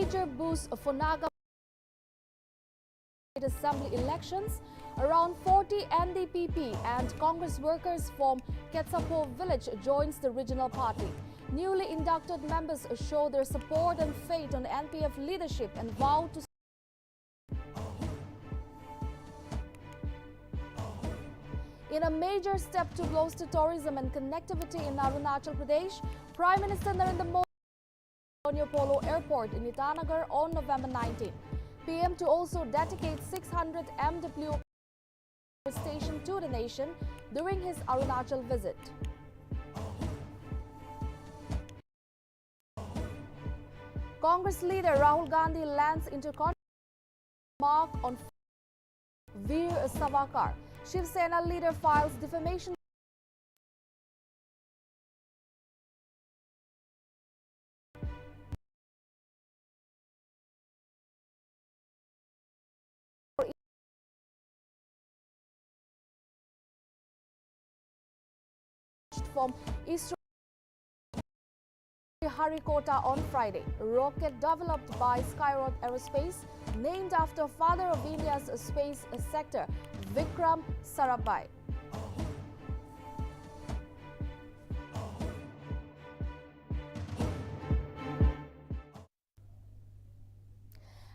major boost for Naga Assembly elections, around 40 NDPP and Congress workers from Ketsapo village joins the regional party. Newly inducted members show their support and faith on NPF leadership and vow to in a major step to bolster tourism and connectivity in Arunachal Pradesh, Prime Minister Narendra Modi Polo Airport in Itanagar on November 19. PM to also dedicate 600 MW station to the nation during his Arunachal visit. Congress leader Rahul Gandhi lands into mark on Veer Savarkar. Shiv Sena leader files defamation from East Harikota on Friday. Rocket developed by Skyrock Aerospace, named after father of India's space sector, Vikram Sarabhai.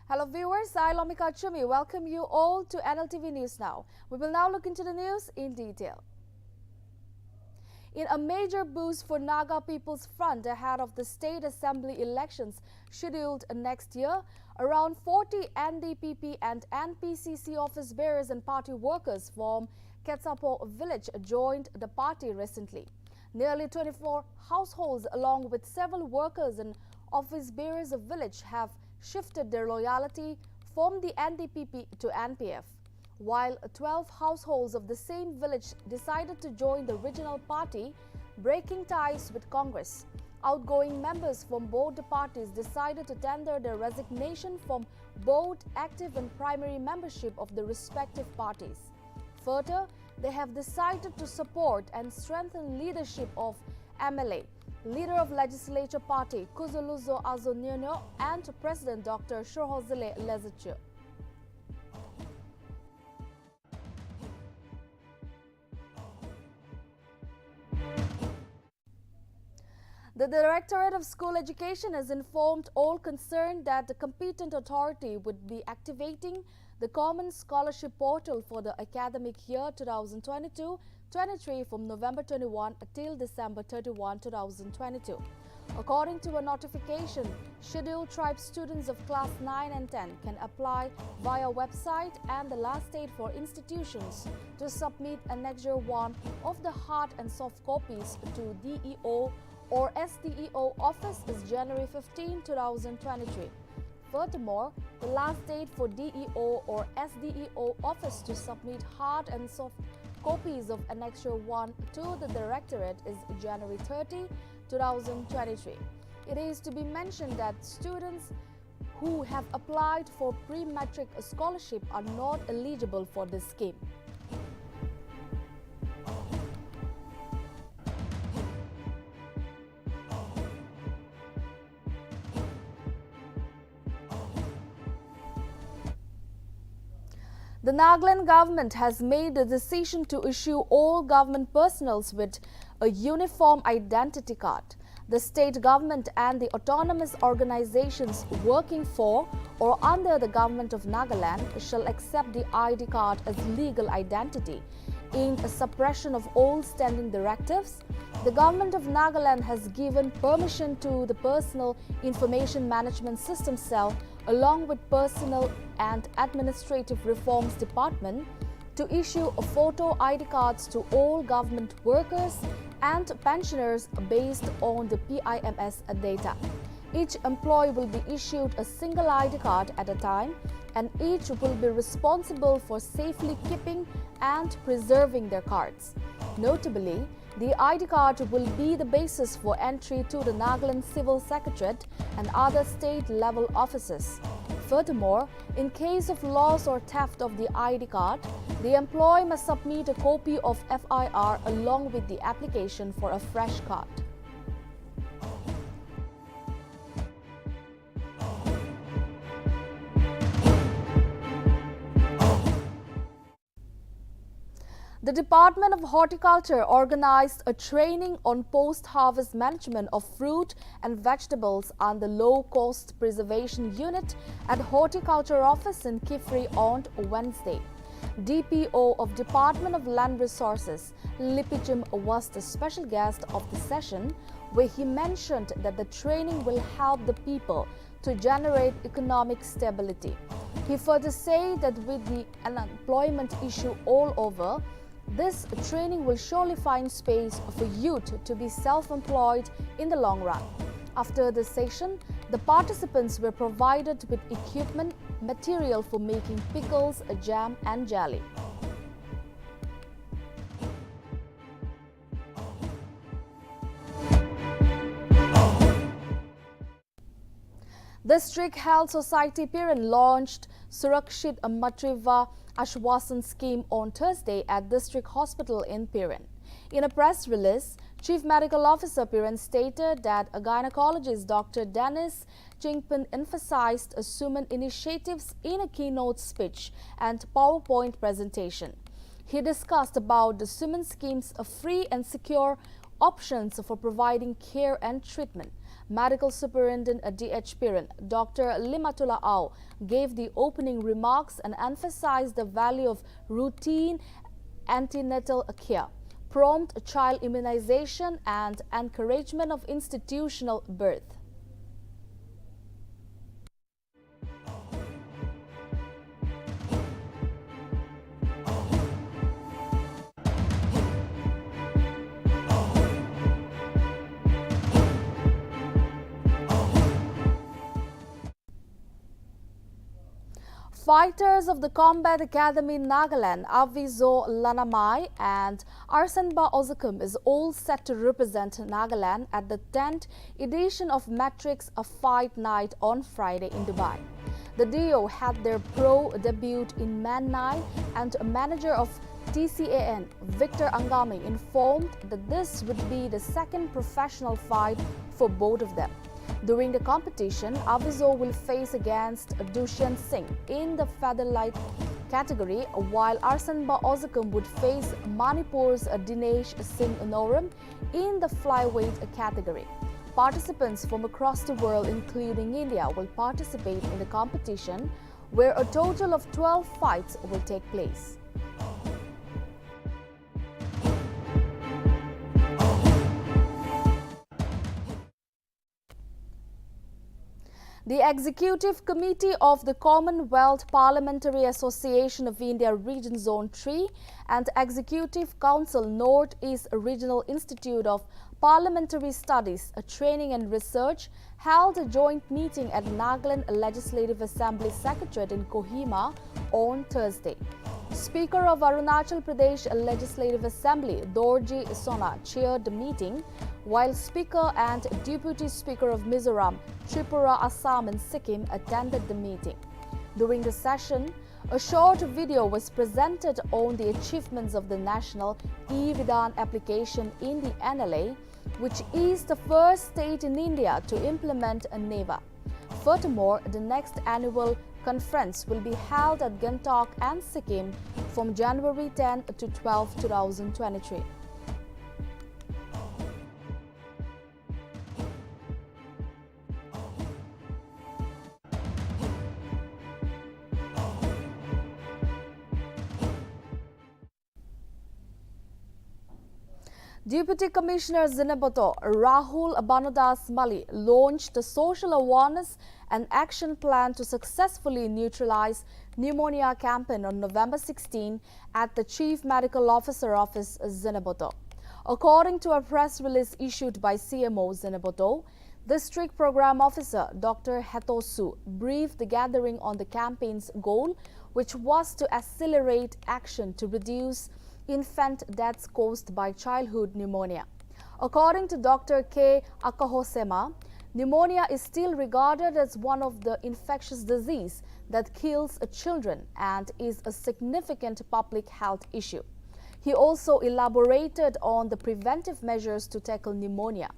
Hello viewers, I Lomika Chumi welcome you all to Nltv News Now. We will now look into the news in detail. In a major boost for Naga People's Front ahead of the State Assembly elections scheduled next year, around 40 NDPP and NPCC office bearers and party workers from Ketsapo village joined the party recently. Nearly 24 households along with several workers and office bearers of village have shifted their loyalty from the NDPP to NPF, while 12 households of the same village decided to join the regional party, breaking ties with Congress. Outgoing members from both the parties decided to tender their resignation from both active and primary membership of the respective parties. Further, they have decided to support and strengthen leadership of MLA, leader of Legislature Party Kuzuluzo Azonyono and President Dr. Shohozile Lezichu. The Directorate of School Education has informed all concerned that the competent authority would be activating the Common Scholarship Portal for the academic year 2022-23 from November 21 till December 31, 2022. According to a notification, scheduled tribe students of class 9 and 10 can apply via website, and the last date for institutions to submit Annexure 1 of the hard and soft copies to DEO or SDEO office is January 15, 2023. Furthermore, the last date for DEO or SDEO office to submit hard and soft copies of Annexure 1 to the Directorate is January 30, 2023. It is to be mentioned that students who have applied for pre-matric scholarship are not eligible for this scheme. The Nagaland government has made the decision to issue all government personnel with a uniform identity card. The state government and the autonomous organizations working for or under the government of Nagaland shall accept the ID card as legal identity. In a suppression of all standing directives, the government of Nagaland has given permission to the Personal Information Management System Cell along with Personnel and Administrative Reforms Department to issue a photo ID cards to all government workers and pensioners based on the PIMS data. Each employee will be issued a single ID card at a time, and each will be responsible for safely keeping and preserving their cards. Notably, the ID card will be the basis for entry to the Nagaland Civil Secretariat and other state-level offices. Furthermore, in case of loss or theft of the ID card, the employee must submit a copy of FIR along with the application for a fresh card. The Department of Horticulture organized a training on post-harvest management of fruit and vegetables under low-cost preservation unit at Horticulture office in Kifri on Wednesday. DPO of Department of Land Resources, Lipichim, was the special guest of the session, where he mentioned that the training will help the people to generate economic stability. He further said that with the unemployment issue all over, this training will surely find space for youth to be self-employed in the long run. After the session, the participants were provided with equipment, material for making pickles, jam and jelly. District Health Society Piran launched Surakshit Matriva Ashwasan scheme on Thursday at District Hospital in Piran. In a press release, Chief Medical Officer Piran stated that a gynecologist, Dr. Dennis Chingpin, emphasized human initiatives in a keynote speech and PowerPoint presentation. He discussed about the human schemes of free and secure options for providing care and treatment. Medical Superintendent D.H. Piran, Dr. Limatullah Au, gave the opening remarks and emphasized the value of routine antenatal care, prompt child immunization and encouragement of institutional birth. Fighters of the Combat Academy Nagaland, Avizo Lanamai and Arsanba Ozakum is all set to represent Nagaland at the 10th edition of Matrix A Fight Night on Friday in Dubai. The duo had their pro debut in Man 9 and a manager of TCAN, Victor Angami, informed that this would be the second professional fight for both of them. During the competition, Avizo will face against Dushyant Singh in the featherlight category, while Arsanba Ozakum would face Manipur's Dinesh Singh Noram in the flyweight category. Participants from across the world, including India, will participate in the competition, where a total of 12 fights will take place. The Executive Committee of the Commonwealth Parliamentary Association of India Region Zone 3 and Executive Council North East Regional Institute of Parliamentary Studies, Training and Research held a joint meeting at Nagaland Legislative Assembly Secretariat in Kohima on Thursday. Speaker of Arunachal Pradesh Legislative Assembly, Dorji Sona, chaired the meeting, while Speaker and Deputy Speaker of Mizoram, Tripura, Assam and Sikkim attended the meeting. During the session, a short video was presented on the achievements of the National E-Vidan application in the NLA, which is the first state in India to implement a NEVA. Furthermore, the next annual conference will be held at Gangtok and Sikkim from January 10 to 12, 2023. Deputy Commissioner Zinaboto Rahul Banodas Mali launched the social awareness and action plan to successfully neutralize pneumonia campaign on November 16 at the Chief Medical Officer Office, Zinaboto. According to a press release issued by CMO Zinaboto, District Program Officer Dr. Hetosu briefed the gathering on the campaign's goal, which was to accelerate action to reduce infant deaths caused by childhood pneumonia. According to Dr. K. Akahosema, pneumonia is still regarded as one of the infectious diseases that kills children and is a significant public health issue. He also elaborated on the preventive measures to tackle pneumonia.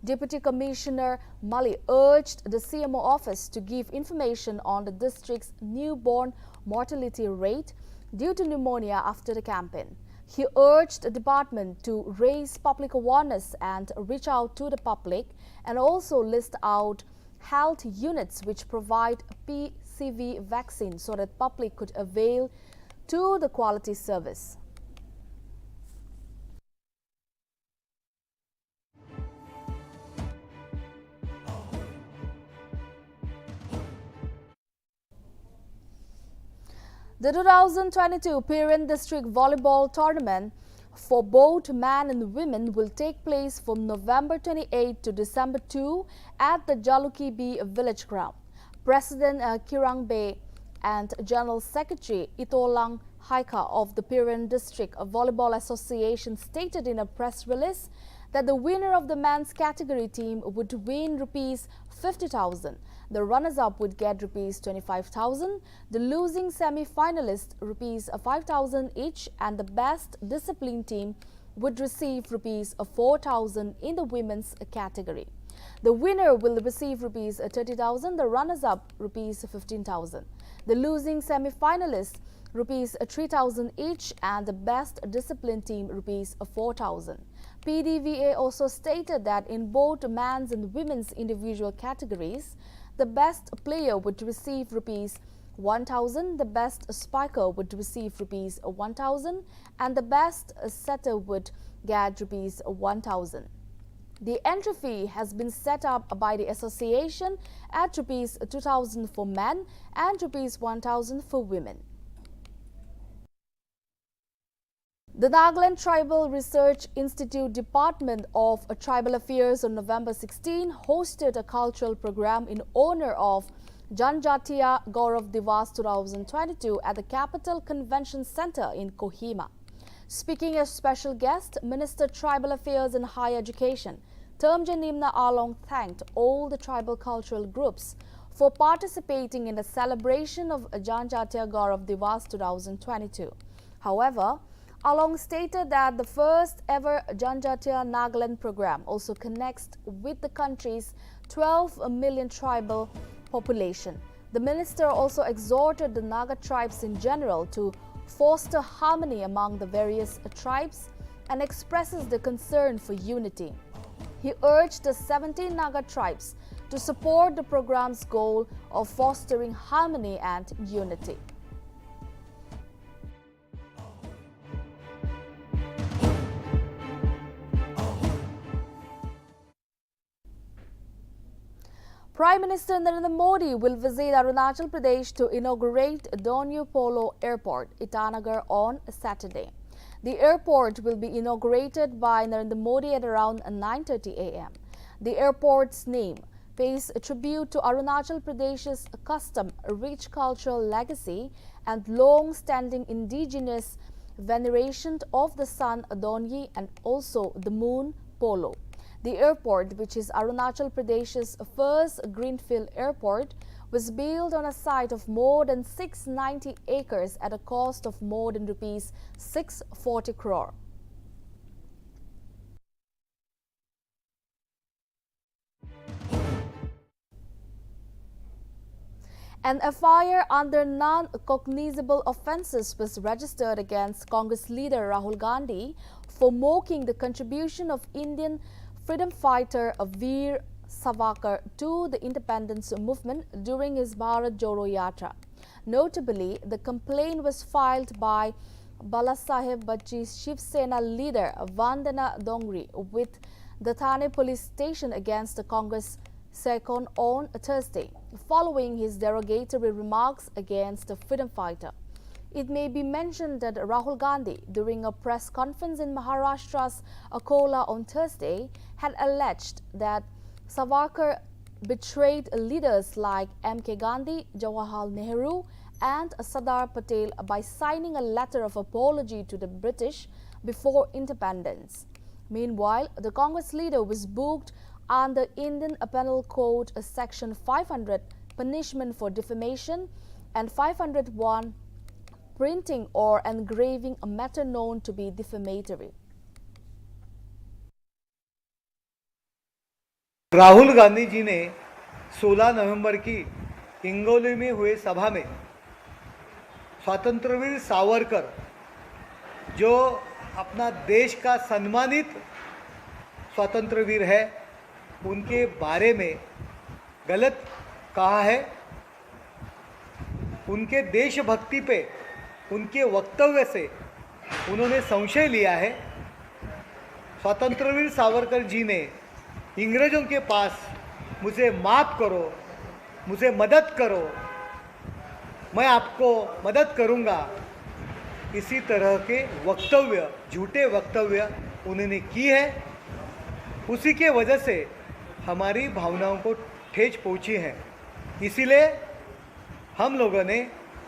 Deputy Commissioner Mali urged the CMO office to give information on the district's newborn mortality rate due to pneumonia after the campaign. He urged the department to raise public awareness and reach out to the public, and also list out health units which provide PCV vaccine so that public could avail to the quality service. The 2022 Pirin District Volleyball Tournament for both men and women will take place from November 28 to December 2 at the Jaluki B Village Ground. President Kirang Bay and General Secretary Itolang Haika of the Pirin District Volleyball Association stated in a press release that the winner of the men's category team would win rupees 50,000. The runners-up would get rupees 25,000, the losing semi-finalists rupees 5,000 each, and the best discipline team would receive rupees 4,000 in the women's category. The winner will receive rupees 30,000, the runners-up rupees 15,000. The losing semi-finalists rupees 3,000 each, and the best discipline team rupees 4,000. PDVA also stated that in both men's and women's individual categories, the best player would receive rupees 1,000, the best spiker would receive rupees 1,000, and the best setter would get rupees 1,000. The entry fee has been set up by the association at rupees 2,000 for men and rupees 1,000 for women. The Nagaland Tribal Research Institute Department of Tribal Affairs on November 16 hosted a cultural program in honor of Janjatiya Gaurav Divas 2022 at the Capital Convention Center in Kohima. Speaking as special guest, Minister Tribal Affairs and Higher Education, Termje Nimna Along thanked all the tribal cultural groups for participating in the celebration of Janjatiya Gaurav Divas 2022. However, Along stated that the first ever Janjatiya Nagaland program also connects with the country's 12 million tribal population. The minister also exhorted the Naga tribes in general to foster harmony among the various tribes and expresses the concern for unity. He urged the 17 Naga tribes to support the program's goal of fostering harmony and unity. Prime Minister Narendra Modi will visit Arunachal Pradesh to inaugurate Donyu Polo Airport, Itanagar, on Saturday. The airport will be inaugurated by Narendra Modi at around 9:30 a.m. The airport's name pays tribute to Arunachal Pradesh's custom, rich cultural legacy, and long-standing indigenous veneration of the sun Donyi and also the moon Polo. The airport, which is Arunachal Pradesh's first greenfield airport, was built on a site of more than 690 acres at a cost of more than rupees 640 crore. An FIR under non-cognizable offences was registered against Congress leader Rahul Gandhi for mocking the contribution of Indian freedom fighter Veer Savarkar to the independence movement during his Bharat Jodo Yatra. Notably, the complaint was filed by Balasaheb Bachi's Shiv Sena leader Vandana Dongri with the Thane police station against the Congress Secon on Thursday, following his derogatory remarks against the freedom fighter. It may be mentioned that Rahul Gandhi, during a press conference in Maharashtra's Akola on Thursday, had alleged that Savarkar betrayed leaders like M.K. Gandhi, Jawaharlal Nehru, and Sardar Patel by signing a letter of apology to the British before independence. Meanwhile, the Congress leader was booked under Indian Penal Code Section 500, punishment for defamation, and 501, printing or engraving a matter known to be defamatory. Rahul Gandhi ji ने 16 नवंबर की हिंगोली में हुए सभा में स्वतंत्रवीर सावरकर जो अपना देश का सम्मानित स्वतंत्र वीर है, उनके बारे में गलत कहा है। उनके देशभक्ति पे उनके वक्तव्य से उन्होंने संशय लिया है। स्वतंत्रवीर सावरकर जी ने अंग्रेज़ों के पास मुझे माफ़ करो, मुझे मदद करो, मैं आपको मदद करूंगा, इसी तरह के वक्तव्य, झूठे वक्तव्य उन्होंने की है। उसी के वजह से हमारी भावनाओं को ठेस पहुंची है। इसीलिए हम लोगों ने,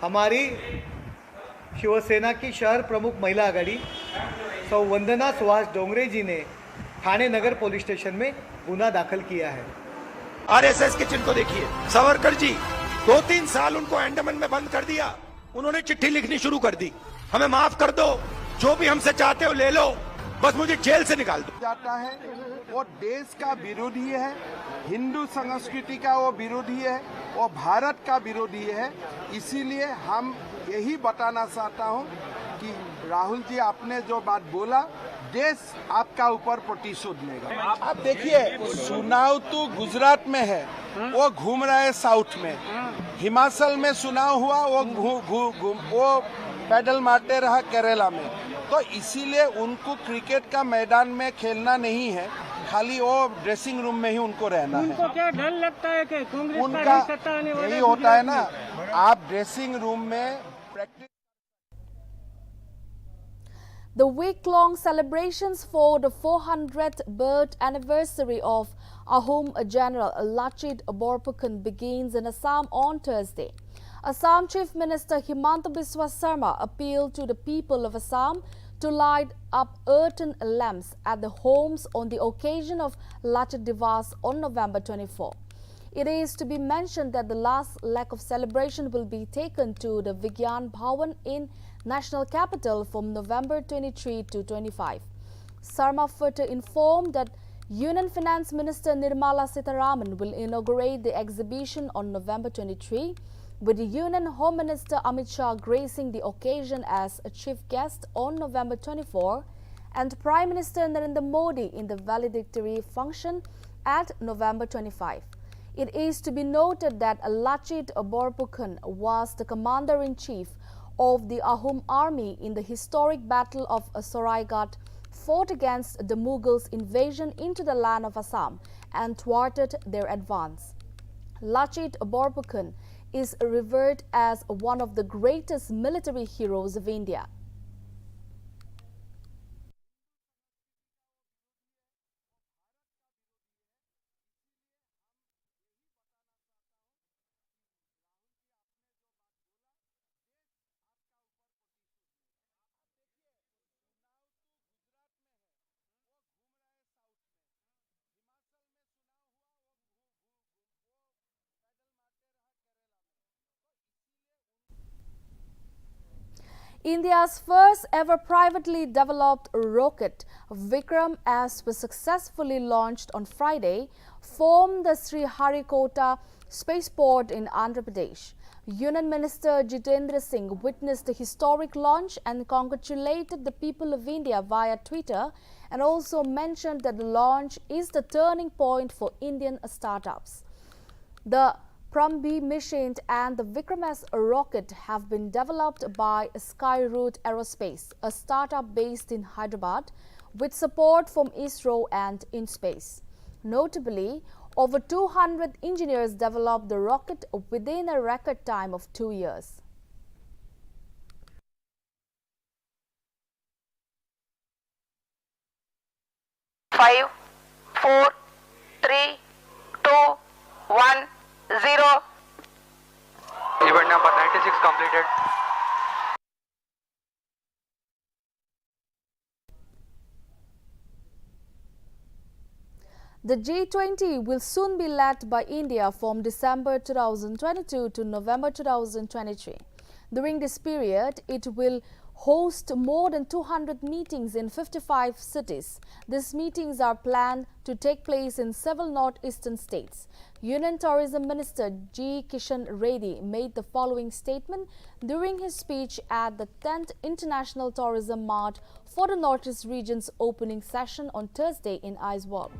हमारी शिवसेना की शहर प्रमुख महिला आघाड़ी सौ वंदना सुहास डोंगरे जी ने ठाणे नगर पुलिस स्टेशन में गुना दाखिल किया है। आरएसएस के चिन्ह को देखिए, सावरकर जी 2-3 साल उनको अंडमान में बंद कर दिया, उन्होंने चिट्ठी लिखनी शुरू कर दी, हमें माफ कर दो, जो भी हमसे चाहते हो ले लो, बस मुझे जेल से निकाल दो। जाता है वो देश का विरोधी है, हिंदू संस्कृति का वो विरोधी है, वो भारत का विरोधी है। इसीलिए हम यही बताना चाहता हूँ कि राहुल जी, आपने जो बात बोला, देश आपका ऊपर प्रतिशोध लेगा। आप देखिए, चुनाव तो गुजरात में है, वो घूम रहा है साउथ में, हिमाचल में चुनाव हुआ, वो पैडल मारते रहा केरला में। तो इसीलिए उनको क्रिकेट का मैदान में खेलना नहीं है, खाली वो ड्रेसिंग रूम में ही उनको रहना है। उनको क्या डर लगता है कि कांग्रेस उनका का सत्ता आने वाला यही होता है ना, आप ड्रेसिंग रूम में practice. The week-long celebrations for the 400th birth anniversary of Ahom General Lachit Borphukan begins in Assam on Thursday. Assam Chief Minister Himanta Biswa Sarma appealed to the people of Assam to light up earthen lamps at the homes on the occasion of Lachit Divas on November 24. It is to be mentioned that the last leg of celebration will be taken to the Vigyan Bhawan in national capital from November 23 to 25. Sarma further informed that Union Finance Minister Nirmala Sitharaman will inaugurate the exhibition on November 23, with the Union Home Minister Amit Shah gracing the occasion as a chief guest on November 24, and Prime Minister Narendra Modi in the valedictory function at November 25. It is to be noted that Lachit Borphukan was the commander-in-chief of the Ahom army in the historic Battle of Saraigat, fought against the Mughals' invasion into the land of Assam and thwarted their advance. Lachit Borphukan is revered as one of the greatest military heroes of India. India's first ever privately developed rocket, Vikram S, was successfully launched on Friday from the Sriharikota spaceport in Andhra Pradesh. Union Minister Jitendra Singh witnessed the historic launch and congratulated the people of India via Twitter, and also mentioned that the launch is the turning point for Indian startups. The Prambee mission and the Vikram S rocket have been developed by Skyroot Aerospace, a startup based in Hyderabad, with support from ISRO and InSpace. Notably, over 200 engineers developed the rocket within a record time of 2 years. Five, 4, 3, 2, 1, 0. Event number 96 completed. The G20 will soon be led by India from December 2022 to November 2023. During this period, it will host more than 200 meetings in 55 cities. These meetings are planned to take place in several northeastern states. Union Tourism Minister G. Kishan Reddy made the following statement during his speech at the 10th International Tourism Mart for the Northeast region's opening session on Thursday in Aizawl.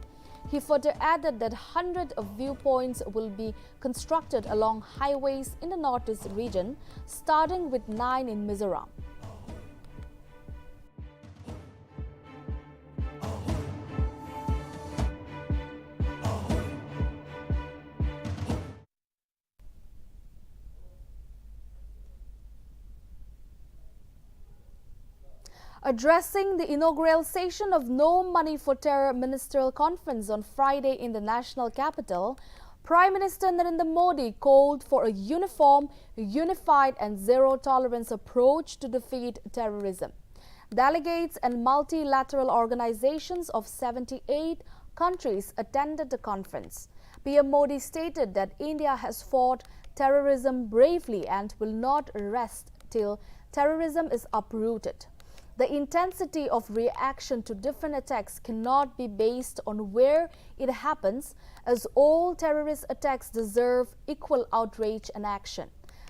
He further added that hundreds of viewpoints will be constructed along highways in the Northeast region, starting with 9 in Mizoram. Addressing the inaugural session of No Money for Terror Ministerial Conference on Friday in the national capital, Prime Minister Narendra Modi called for a uniform, unified and zero-tolerance approach to defeat terrorism. Delegates and multilateral organizations of 78 countries attended the conference. PM Modi stated that India has fought terrorism bravely and will not rest till terrorism is uprooted. The intensity of reaction to different attacks cannot be based on where it happens, as all terrorist attacks deserve equal outrage and action.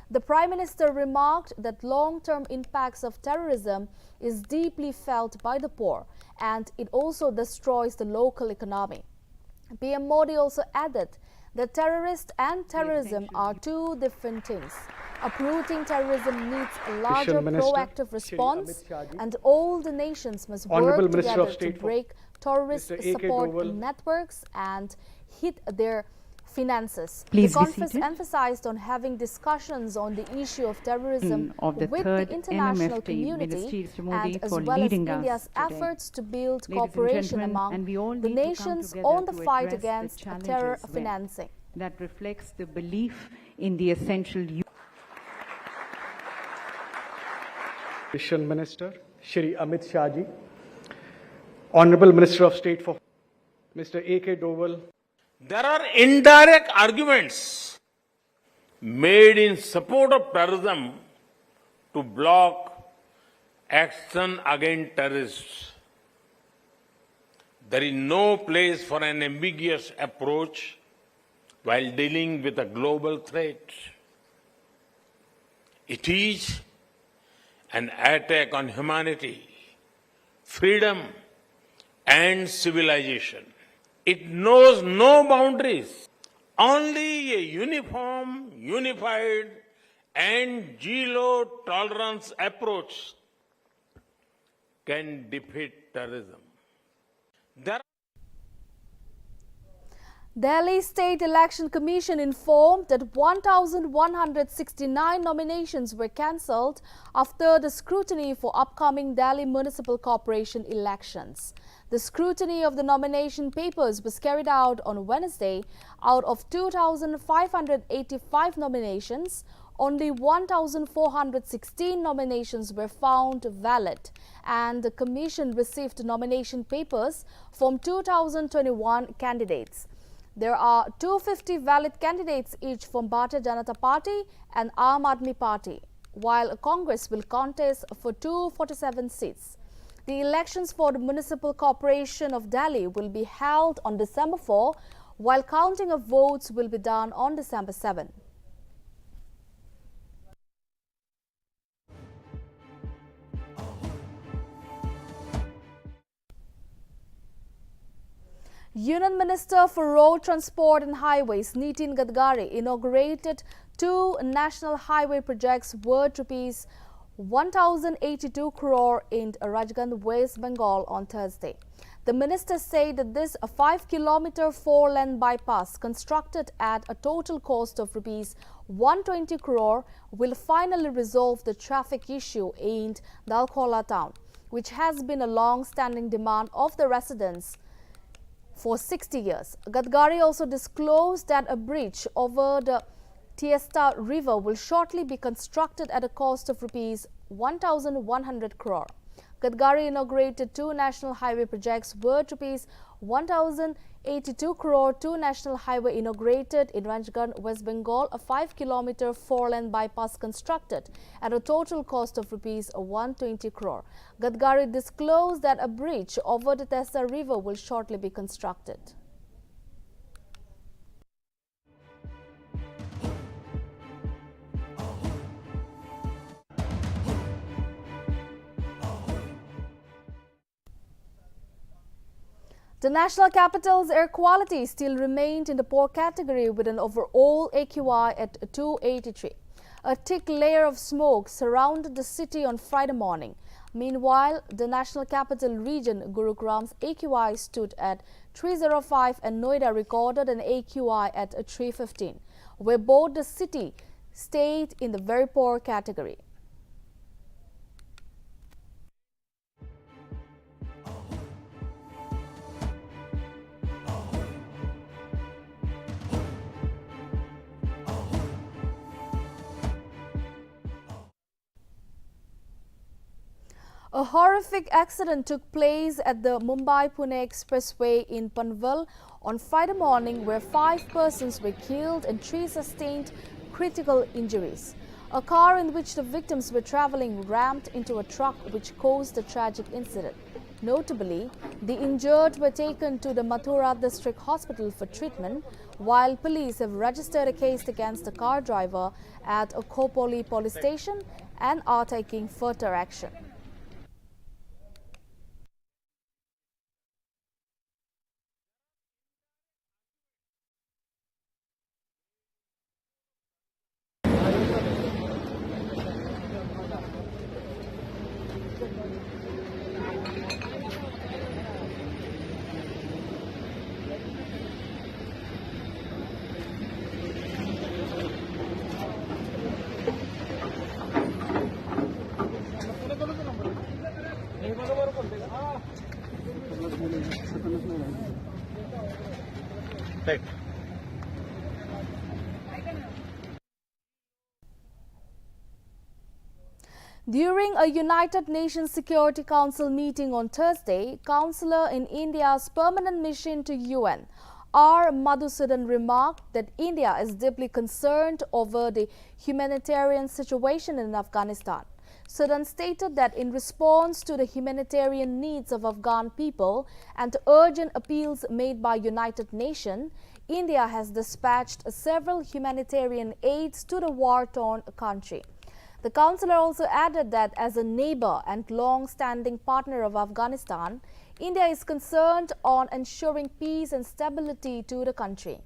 The Prime Minister remarked that long-term impacts of terrorism is deeply felt by the poor and it also destroys the local economy. PM Modi also added that terrorists and terrorism are two different things. Uprooting terrorism needs a larger proactive response, and all the nations must work together to break terrorist support networks and hit their finances. The conference emphasized on having discussions on the issue of terrorism with the international community and as well as India's efforts to build cooperation among the nations on the fight against terror financing. That reflects the belief in the essential Education Minister, Shri Amit Shah ji, Honorable Minister of State for Mr. A.K. Doval. There are indirect arguments made in support of terrorism to block action against terrorists. There is no place for an ambiguous approach while dealing with a global threat. It is an attack on humanity, freedom, and civilization. It knows no boundaries. Only a uniform, unified, and zero-tolerance approach can defeat terrorism. Delhi State Election Commission informed that 1,169 nominations were cancelled after the scrutiny for upcoming Delhi Municipal Corporation elections. The scrutiny of the nomination papers was carried out on Wednesday. Out of 2,585 nominations, only 1,416 nominations were found valid, and the Commission received nomination papers from 2,021 candidates. There are 250 valid candidates each from Bharatiya Janata Party and Aam Aadmi Party, while Congress will contest for 247 seats. The elections for the Municipal Corporation of Delhi will be held on December 4, while counting of votes will be done on December 7. Union Minister for Road Transport and Highways Nitin Gadkari inaugurated two national highway projects worth rupees 1,082 crore in Rajgand, West Bengal on Thursday. The minister said that this 5-kilometer 4-lane bypass constructed at a total cost of rupees 120 crore will finally resolve the traffic issue in Dalkola town, which has been a long-standing demand of the residents for 60 years. Gadkari also disclosed that a bridge over the Tiesta River will shortly be constructed at a cost of rupees 1,100 crore. Gadkari inaugurated two national highway projects worth rupees 1,082 82 crore 2 national highway inaugurated in Rajgarh, West Bengal, a 5-kilometer 4-lane bypass constructed at a total cost of rupees 120 crore. Gadkari disclosed that a bridge over the Tessa River will shortly be constructed. The national capital's air quality still remained in the poor category with an overall AQI at 283. A thick layer of smoke surrounded the city on Friday morning. Meanwhile, the national capital region, Gurugram's AQI stood at 305 and Noida recorded an AQI at 315, where both the city stayed in the very poor category. A horrific accident took place at the Mumbai-Pune Expressway in Panvel on Friday morning, where 5 persons were killed and 3 sustained critical injuries. A car in which the victims were traveling rammed into a truck, which caused the tragic incident. Notably, the injured were taken to the Mathura District Hospital for treatment, while police have registered a case against the car driver at a Khopoli police station and are taking further action. During a United Nations Security Council meeting on Thursday, Counselor in India's permanent mission to UN, R. Madhusudan, remarked that India is deeply concerned over the humanitarian situation in Afghanistan. Sudan stated that in response to the humanitarian needs of Afghan people and to urgent appeals made by United Nations, India has dispatched several humanitarian aids to the war-torn country. The councillor also added that as a neighbor and long-standing partner of Afghanistan, India is concerned on ensuring peace and stability to the country.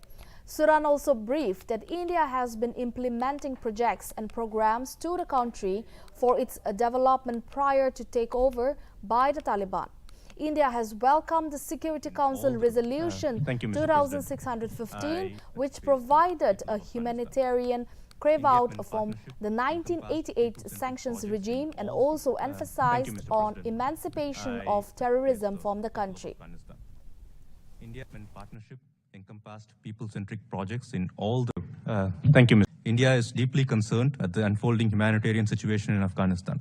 Sudan also briefed that India has been implementing projects and programs to the country for its development prior to takeover by the Taliban. India has welcomed the Security Council Resolution 2615, which provided a humanitarian carve-out from the 1988 sanctions regime and also emphasized on emancipation of terrorism from the country. India and partnership encompassed people-centric projects in all the... Thank you, Mr. India is deeply concerned at the unfolding humanitarian situation in Afghanistan.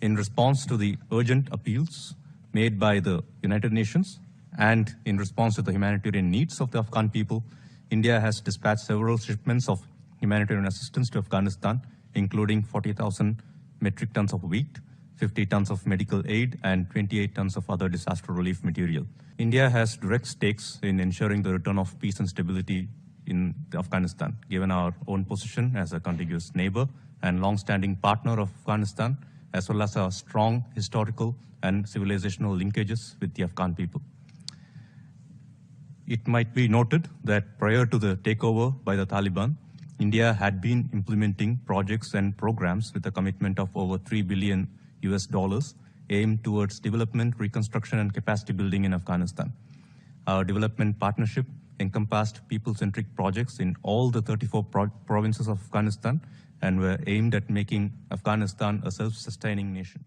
In response to the urgent appeals made by the United Nations and in response to the humanitarian needs of the Afghan people, India has dispatched several shipments of humanitarian assistance to Afghanistan, including 40,000 metric tons of wheat, 50 tons of medical aid, and 28 tons of other disaster relief material. India has direct stakes in ensuring the return of peace and stability in Afghanistan, given our own position as a contiguous neighbor and long-standing partner of Afghanistan, as well as our strong historical and civilizational linkages with the Afghan people. It might be noted that prior to the takeover by the Taliban, India had been implementing projects and programs with a commitment of over $3 billion aimed towards development, reconstruction, and capacity building in Afghanistan. Our development partnership encompassed people-centric projects in all the 34 provinces of Afghanistan and were aimed at making Afghanistan a self-sustaining nation.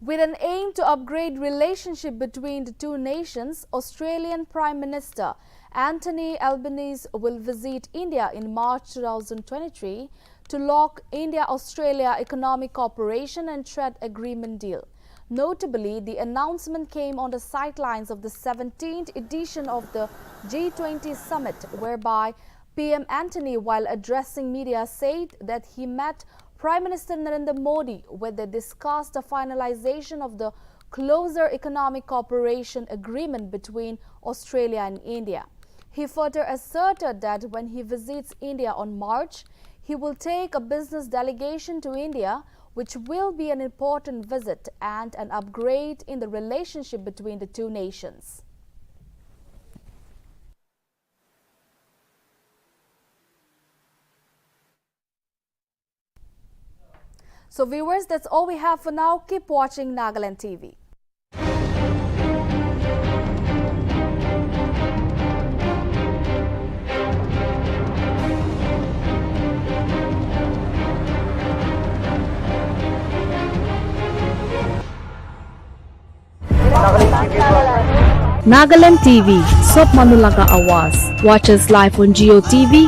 With an aim to upgrade relationship between the two nations, Australian Prime Minister Anthony Albanese will visit India in March 2023 to lock India-Australia Economic Cooperation and Trade Agreement deal. Notably, the announcement came on the sidelines of the 17th edition of the G20 summit, whereby PM Antony, while addressing media, said that he met Prime Minister Narendra Modi, where they discussed the finalization of the closer economic cooperation agreement between Australia and India. He further asserted that when he visits India on March, he will take a business delegation to India, which will be an important visit and an upgrade in the relationship between the two nations. So viewers, that's all we have for now. Keep watching Nagaland TV. Nagaland TV, Sop Manulaga Awas. Watch us live on Geo TV.